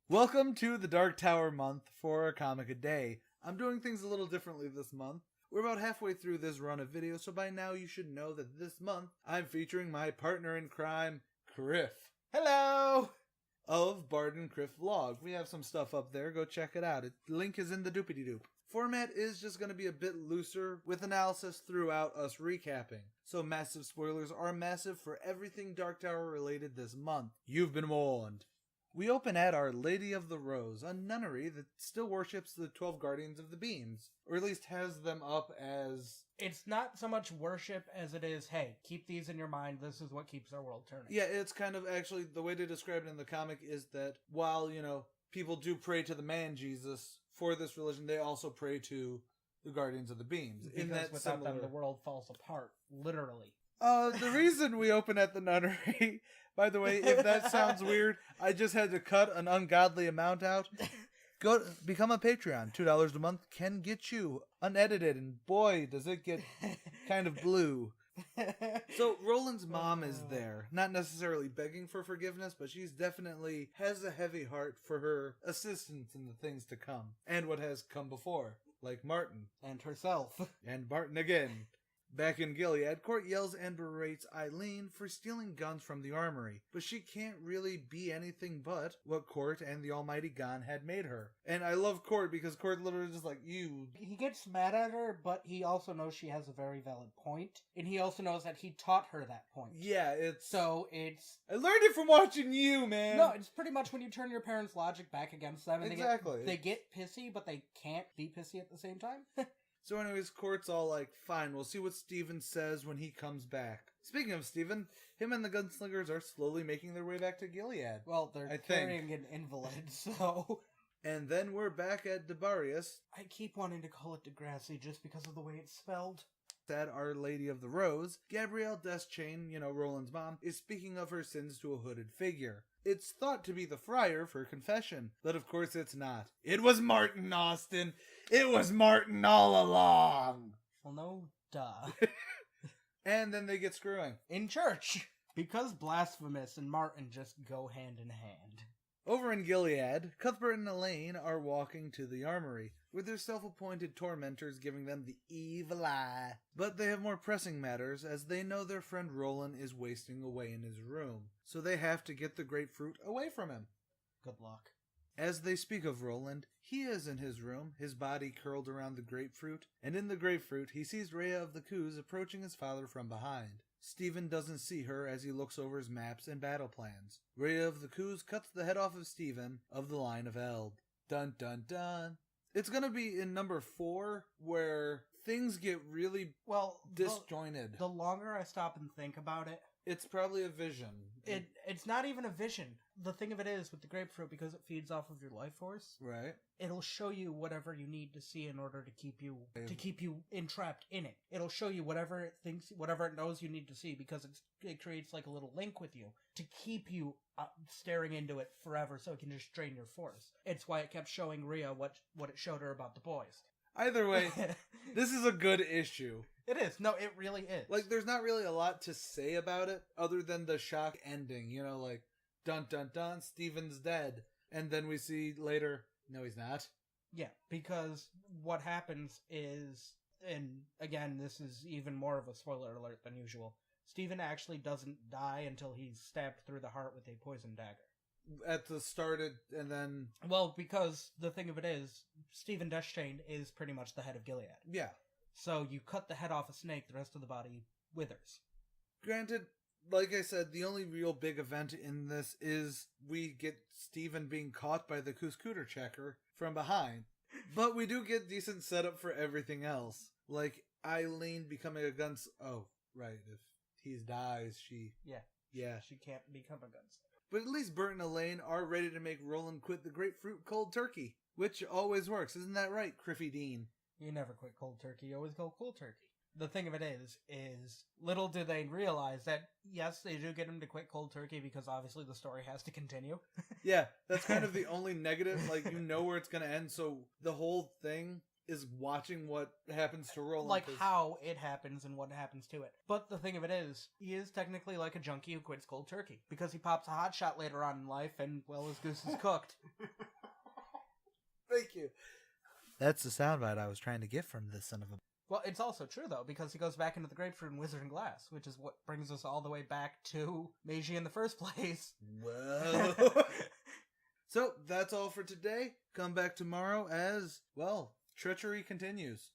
Welcome to the Dark Tower month for a comic a day. I'm doing things a little differently this month. We're about halfway through this run of videos, so by now you should know that this month I'm featuring my partner in crime, Criff. Hello! Of Bard and Criff Vlog. We have some stuff up there, go check it out. The link is in the doopity-doop. Format is just going to be a bit looser, with analysis throughout us recapping. So massive spoilers are massive for everything Dark Tower related this month. You've been warned. We open at Our Lady of the Rose, a nunnery that still worships the 12 Guardians of the Beams, or at least has them up as... It's not so much worship as it is, hey, keep these in your mind, this is what keeps our world turning. Yeah, it's kind of actually, the way to describe it in the comic is that while, people do pray to the man Jesus for this religion, they also pray to the Guardians of the Beams. Because without them, the world falls apart, literally. The reason we open at the nunnery, by the way, if that sounds weird, I just had to cut an ungodly amount out. Go become a Patreon. $2 a month can get you unedited, and boy, does it get kind of blue. So Roland's mom is there, not necessarily begging for forgiveness, but she's definitely has a heavy heart for her assistance in the things to come, and what has come before, like Martin. And herself. And Martin again. Back in Gilead, Court yells and berates Eileen for stealing guns from the armory, but she can't really be anything but what Court and the almighty Gon had made her. And I love Court because Court literally just like, you... He gets mad at her, but he also knows she has a very valid point, and he also knows that he taught her that point. Yeah, it's... So it's... I learned it from watching you, man! No, it's pretty much when you turn your parents' logic back against them, and exactly. they get pissy, but they can't be pissy at the same time. So anyways, Court's all like, fine, we'll see what Steven says when he comes back. Speaking of Steven, him and the gunslingers are slowly making their way back to Gilead. Well, they're carrying an invalid, so... And then we're back at Debarius. I keep wanting to call it Degrassi just because of the way it's spelled. At Our Lady of the Rose, Gabrielle Deschain, Roland's mom, is speaking of her sins to a hooded figure. It's thought to be the friar for confession, but of course it's not. It was Martin, Austin! It was Martin all along! Well, no, duh. And then they get screwing. In church! Because Blasphemous and Martin just go hand in hand. Over in Gilead, Cuthbert and Elaine are walking to the armory, with their self-appointed tormentors giving them the evil eye. But they have more pressing matters, as they know their friend Roland is wasting away in his room, so they have to get the grapefruit away from him. Good luck. As they speak of Roland, he is in his room, his body curled around the grapefruit, and in the grapefruit he sees Rhea of the Coos approaching his father from behind. Stephen doesn't see her as he looks over his maps and battle plans. Rhea of the Coos cuts the head off of Stephen of the line of Eld. Dun dun dun. It's gonna be in number 4 where things get really disjointed. The longer I stop and think about it, it's probably a vision. It's not even a vision. The thing of it is, with the grapefruit, because it feeds off of your life force, right? It'll show you whatever you need to see in order to keep you entrapped in it. It'll show you whatever it knows you need to see, because it creates like a little link with you to keep you staring into it forever, so it can just drain your force. It's why it kept showing Rhea what it showed her about the boys. Either way, this is a good issue. It is. No, it really is. Like, there's not really a lot to say about it, other than the shock ending, like, dun dun dun, Stephen's dead. And then we see later, no he's not. Yeah, because what happens is, and again, this is even more of a spoiler alert than usual, Stephen actually doesn't die until he's stabbed through the heart with a poison dagger. At the start, and then... Well, because the thing of it is, Stephen Deschain is pretty much the head of Gilead. Yeah. So you cut the head off a snake, the rest of the body withers. Granted, like I said, the only real big event in this is we get Stephen being caught by the Cooter checker from behind. But we do get decent setup for everything else. Like Eileen becoming a guns... Oh, right. If he dies, she... Yeah. She can't become a gunslinger. But at least Bert and Elaine are ready to make Roland quit the grapefruit cold turkey. Which always works. Isn't that right, Criffy Dean? You never quit cold turkey. You always go cold turkey. The thing of it is little do they realize that, yes, they do get him to quit cold turkey because obviously the story has to continue. Yeah, that's kind of the only negative. Like, you know where it's going to end, so the whole thing is watching what happens to Roland. Like how it happens and what happens to it. But the thing of it is, he is technically like a junkie who quits cold turkey. Because he pops a hot shot later on in life and, well, his goose is cooked. Thank you. That's the soundbite I was trying to get from this son of a... Well, it's also true, though, because he goes back into the grapefruit and Wizard and Glass, which is what brings us all the way back to Meiji in the first place. Whoa. So, that's all for today. Come back tomorrow as, well, Treachery continues.